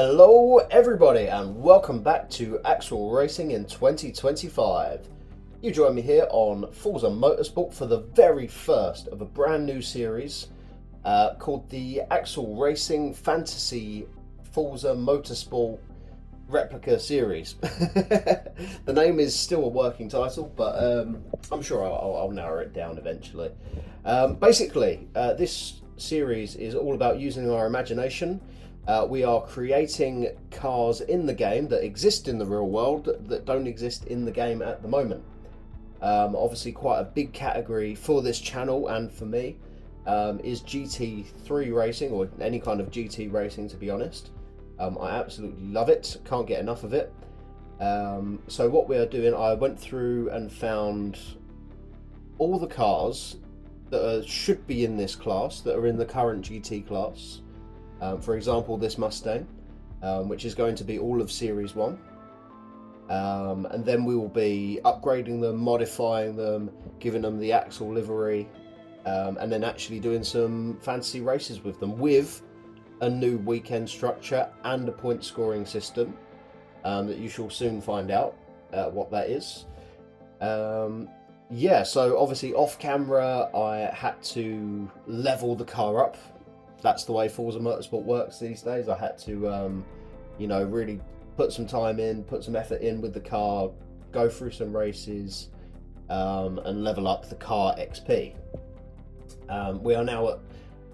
Hello everybody and welcome back to AXLE Racing in 2025. You join me here on Forza Motorsport for the very first of a brand new series called the AXLE Racing Fantasy Forza Motorsport Replica Series. The name is still a working title, but I'm sure I'll narrow it down eventually. Basically, this series is all about using our imagination. We are creating cars in the game that exist in the real world that don't exist in the game at the moment. Obviously quite a big category for this channel and for me is GT3 racing, or any kind of GT racing, to be honest. I absolutely love it, can't get enough of it. So what we are doing, I went through and found all the cars that should be in this class, that are in the current GT class. For example, this Mustang, which is going to be all of Series 1. And then we will be upgrading them, modifying them, giving them the AXLE livery, and then actually doing some fantasy races with them, with a new weekend structure and a point scoring system that you shall soon find out what that is. Yeah, so obviously off camera I had to level the car up. That's the way Forza Motorsport works these days. I had to, you know, really put some time in, put some effort in with the car, go through some races, and level up the car XP. We are now at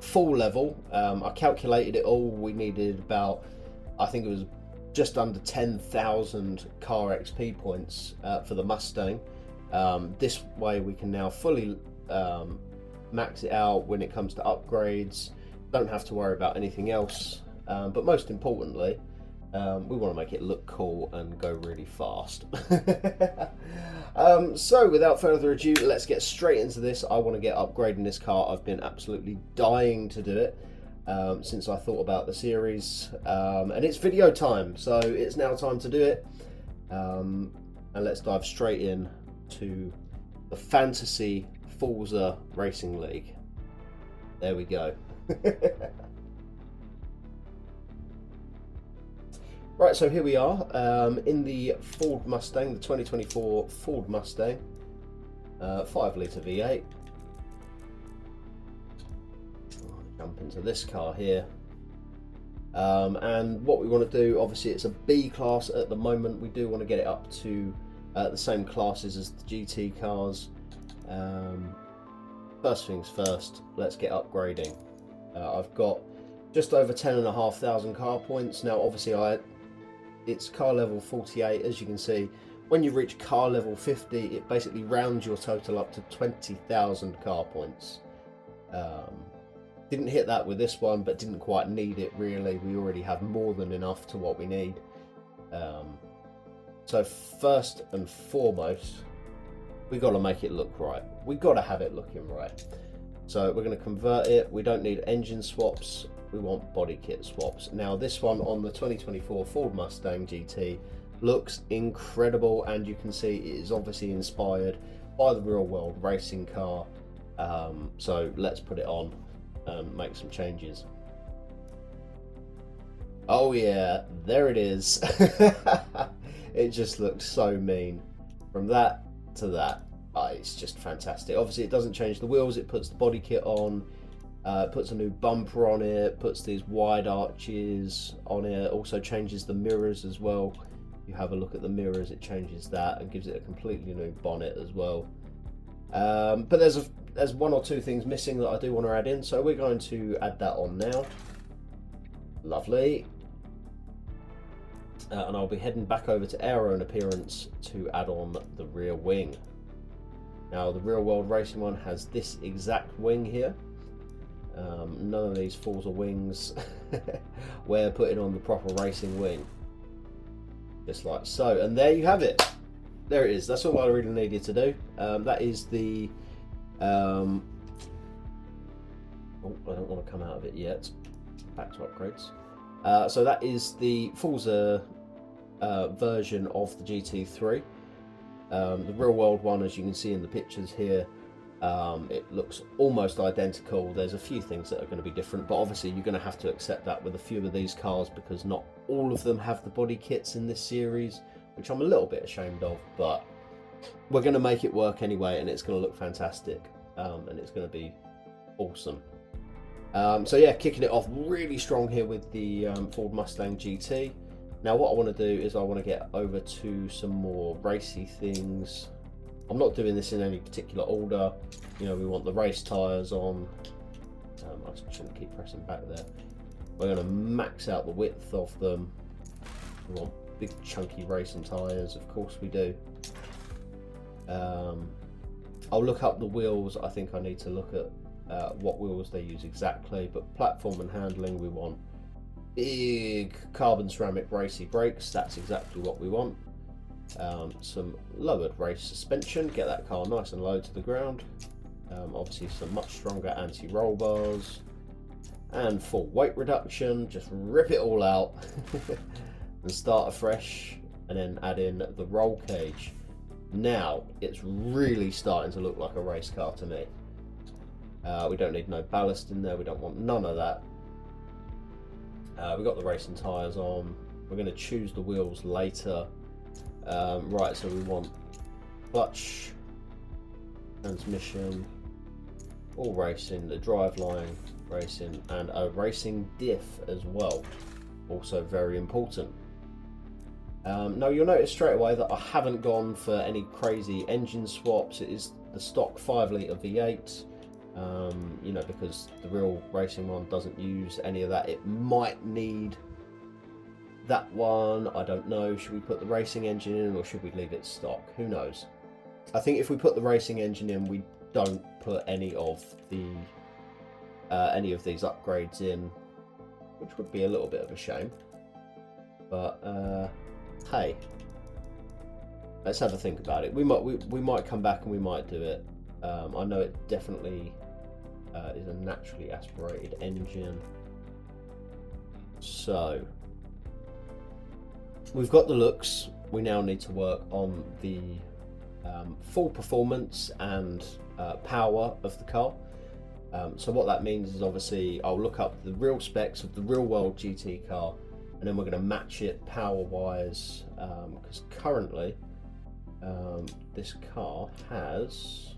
full level. I calculated it all. We needed about, I think it was just under 10,000 car XP points for the Mustang. This way we can now fully max it out when it comes to upgrades. Don't have to worry about anything else, but most importantly, we want to make it look cool and go really fast. So without further ado, let's get straight into this. I want to get upgrading this car. I've been absolutely dying to do it since I thought about the series, and it's video time, so it's now time to do it. And let's dive straight in to the Fantasy Forza Racing League. There we go. Right, so here we are in the Ford Mustang, the 2024 Ford Mustang, 5-litre V8. Jump into this car here, and what we want to do, obviously it's a B class at the moment. We do want to get it up to the same classes as the GT cars. First things first, let's get upgrading. I've got just over 10,500 car points. Now obviously it's car level 48, as you can see. When you reach car level 50, it basically rounds your total up to 20,000 car points. Didn't hit that with this one, but didn't quite need it really. We already have more than enough to what we need. So first and foremost, we got to make it look right. We got to have it looking right. So we're going to convert it. We don't need engine swaps. We want body kit swaps. Now this one on the 2024 Ford Mustang GT looks incredible, and you can see it is obviously inspired by the real world racing car. So let's put it on and make some changes. Oh yeah, there it is. It just looks so mean. From that to that, it's just fantastic. Obviously it doesn't change the wheels, it puts the body kit on, puts a new bumper on it, puts these wide arches on it, also changes the mirrors as well. You have a look at the mirrors, it changes that and gives it a completely new bonnet as well. But there's one or two things missing that I do want to add in, so we're going to add that on now. Lovely. And I'll be heading back over to aero and appearance to add on the rear wing. Now the real world racing one has this exact wing here. None of these Forza wings. We're putting on the proper racing wing, just like so. And there you have it. There it is. That's all I really needed to do. That is the oh, I don't want to come out of it yet. Back to upgrades. So that is the Forza version of the GT3. The real world one, as you can see in the pictures here, It looks almost identical. There's a few things that are going to be different, but obviously you're going to have to accept that with a few of these cars, because not all of them have the body kits in this series, which I'm a little bit ashamed of, but we're going to make it work anyway, and it's going to look fantastic, and it's going to be awesome. So yeah, kicking it off really strong here with the Ford Mustang GT. Now what I want to do is I want to get over to some more racy things. I'm not doing this in any particular order. You know, we want the race tyres on. I shouldn't keep pressing back there. We're going to max out the width of them. We want big chunky racing tyres, of course we do. I'll look up the wheels. I think I need to look at what wheels they use exactly, but platform and handling, we want big carbon ceramic racy brakes. That's exactly what we want. Some lowered race suspension, get that car nice and low to the ground. Obviously some much stronger anti-roll bars and full weight reduction. Just rip it all out and start afresh, and then add in the roll cage. Now it's really starting to look like a race car to me. We don't need no ballast in there, we don't want none of that. We've got the racing tyres on. We're going to choose the wheels later. Right, so we want clutch, transmission, all racing, the driveline racing, and a racing diff as well, also very important. Now you'll notice straight away that I haven't gone for any crazy engine swaps. It is the stock 5-litre V8, you know, because the real racing one doesn't use any of that. It might need that one, I don't know. Should we put the racing engine in, or should we leave it stock? Who knows? I think if we put the racing engine in, we don't put any of these upgrades in, which would be a little bit of a shame. But hey, let's have a think about it. We might come back and we might do it. I know it definitely is a naturally aspirated engine. So we've got the looks. We now need to work on the full performance and power of the car. So what that means is, obviously I'll look up the real specs of the real world GT car, and then we're going to match it power wise, because currently this car has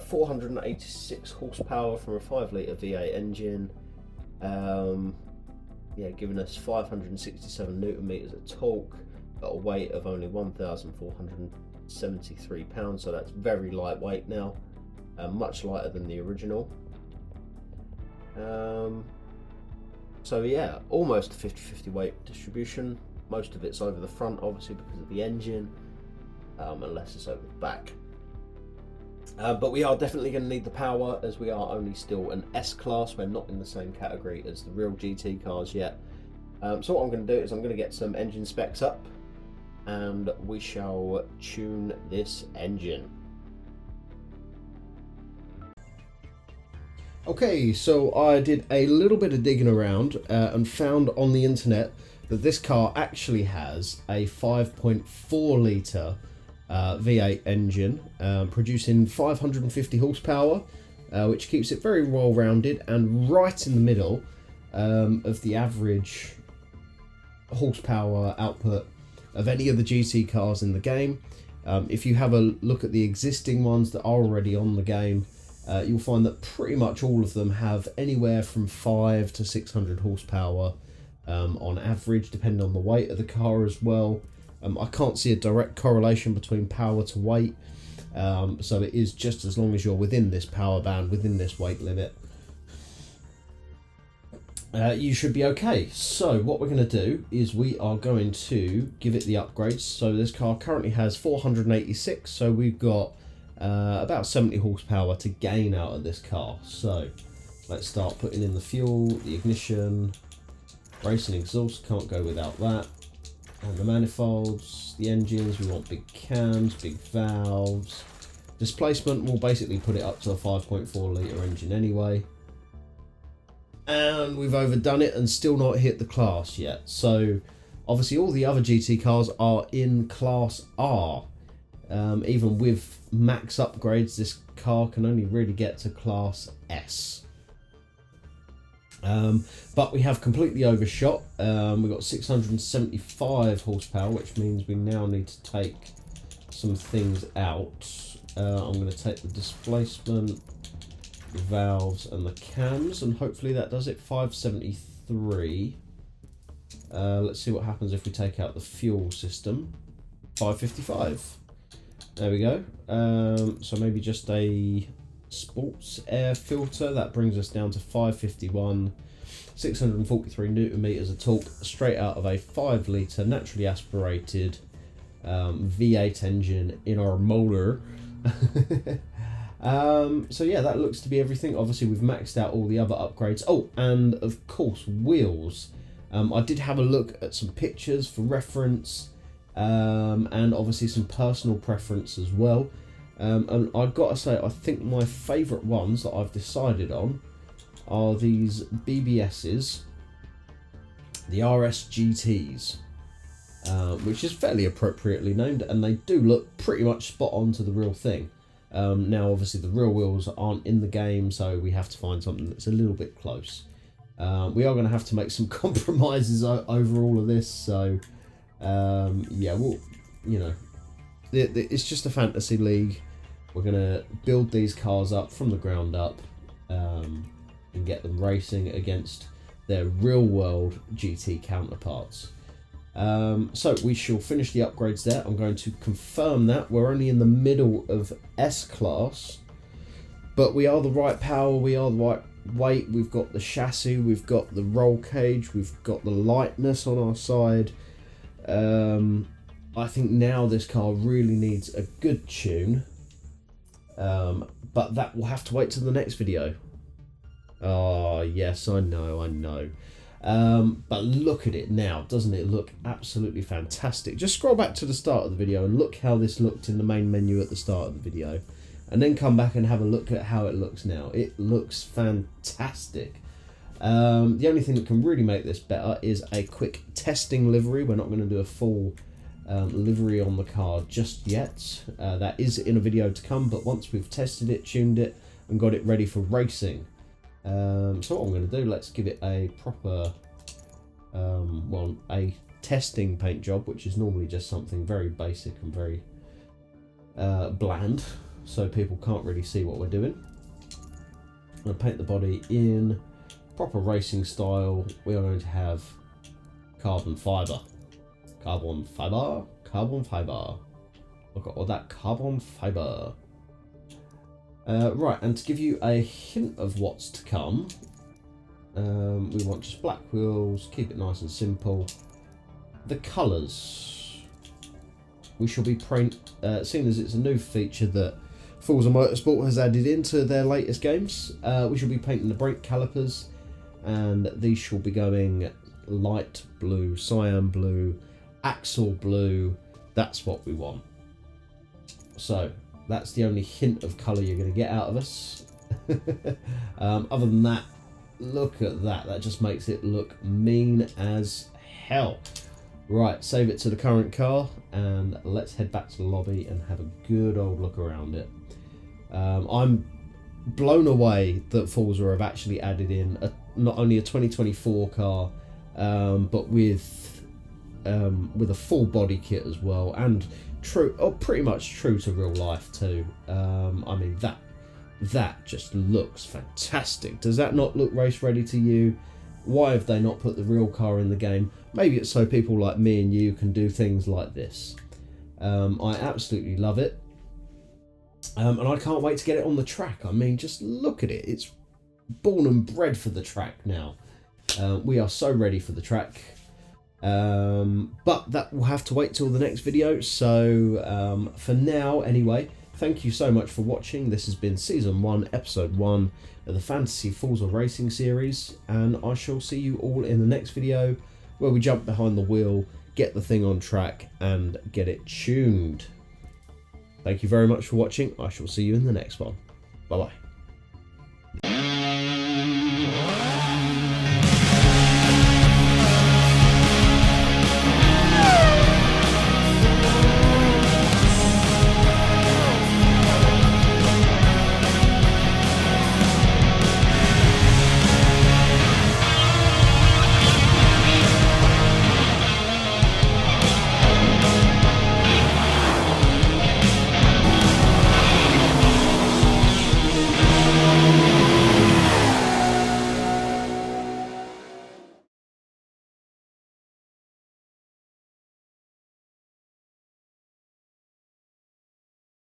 486 horsepower from a 5-litre V8 engine, yeah, giving us 567 newton meters of torque at a weight of only 1,473 pounds, so that's very lightweight now, much lighter than the original. So yeah, almost a 50-50 weight distribution. Most of it's over the front, obviously, because of the engine, unless it's over the back. But we are definitely going to need the power, as we are only still an S-Class. We're not in the same category as the real GT cars yet. So what I'm going to do is I'm going to get some engine specs up, and we shall tune this engine. Okay, so I did a little bit of digging around and found on the internet that this car actually has a 5.4 litre V8 engine, producing 550 horsepower, which keeps it very well rounded and right in the middle of the average horsepower output of any of the GT cars in the game. If you have a look at the existing ones that are already on the game, you'll find that pretty much all of them have anywhere from 500 to 600 horsepower on average, depending on the weight of the car as well. I can't see a direct correlation between power to weight, so it is just as long as you're within this power band, within this weight limit, you should be okay. So what we're going to do is we are going to give it the upgrades. So this car currently has 486, so we've got about 70 horsepower to gain out of this car. So let's start putting in the fuel, the ignition, racing exhaust, can't go without that, and the manifolds, the engines, we want big cams, big valves. Displacement, we'll basically put it up to a 5.4 litre engine anyway. And we've overdone it and still not hit the class yet. So obviously all the other GT cars are in class R. Even with max upgrades, this car can only really get to Class S. But we have completely overshot. We've got 675 horsepower, which means we now need to take some things out. I'm going to take the displacement, the valves and the cams, and hopefully that does it. 573. Let's see what happens if we take out the fuel system. 555. There we go. So maybe just a sports air filter. That brings us down to 551. 643 newton meters of torque, straight out of a 5 litre naturally aspirated V8 engine in our motor. So yeah, that looks to be everything. Obviously we've maxed out all the other upgrades. Oh, and of course wheels. I did have a look at some pictures for reference, and obviously some personal preference as well. And I've got to say, I think my favourite ones that I've decided on are these BBSs, the RSGTs, which is fairly appropriately named, and they do look pretty much spot on to the real thing. Now obviously the real wheels aren't in the game, so we have to find something that's a little bit close. We are going to have to make some compromises over all of this, so yeah, well, you know, it's just a fantasy league. We're going to build these cars up from the ground up, and get them racing against their real world GT counterparts. So we shall finish the upgrades there. I'm going to confirm that we're only in the middle of S class, but we are the right power, we are the right weight, we've got the chassis, we've got the roll cage, we've got the lightness on our side. I think now this car really needs a good tune, but that will have to wait till the next video. Oh yes, I know. But look at it now, doesn't it look absolutely fantastic? Just scroll back to the start of the video and look how this looked in the main menu at the start of the video, and then come back and have a look at how it looks now. It looks fantastic. The only thing that can really make this better is a quick testing livery. We're not going to do a full livery on the car just yet. That is in a video to come, but once we've tested it, tuned it, and got it ready for racing. So what I'm going to do, let's give it a proper, well, a testing paint job, which is normally just something very basic and very bland, so people can't really see what we're doing. I'm going to paint the body in proper racing style. We are going to have carbon fibre. Carbon fibre, carbon fibre. Look at all that carbon fibre. Right, and to give you a hint of what's to come, we want just black wheels, keep it nice and simple. The colours. We shall be seeing as it's a new feature that Forza Motorsport has added into their latest games, we shall be painting the brake calipers, and these shall be going light blue, cyan blue, AXLE blue. That's what we want. So that's the only hint of colour you're going to get out of us. Other than that, look at that. That just makes it look mean as hell. Right, save it to the current car, and let's head back to the lobby and have a good old look around it. I'm blown away that Forza have actually added in not only a 2024 car, but with a full body kit as well, and pretty much true to real life too. I mean, that just looks fantastic. Does that not look race ready to you? Why have they not put the real car in the game? Maybe it's so people like me and you can do things like this. I absolutely love it, and I can't wait to get it on the track. I mean, just look at it. It's born and bred for the track now. We are so ready for the track. But that will have to wait till the next video. So for now anyway, thank you so much for watching. This has been season 1 episode 1 of the Fantasy Forza Racing series, and I shall see you all in the next video where we jump behind the wheel, get the thing on track and get it tuned. Thank you very much for watching. I shall see you in the next one. Bye bye.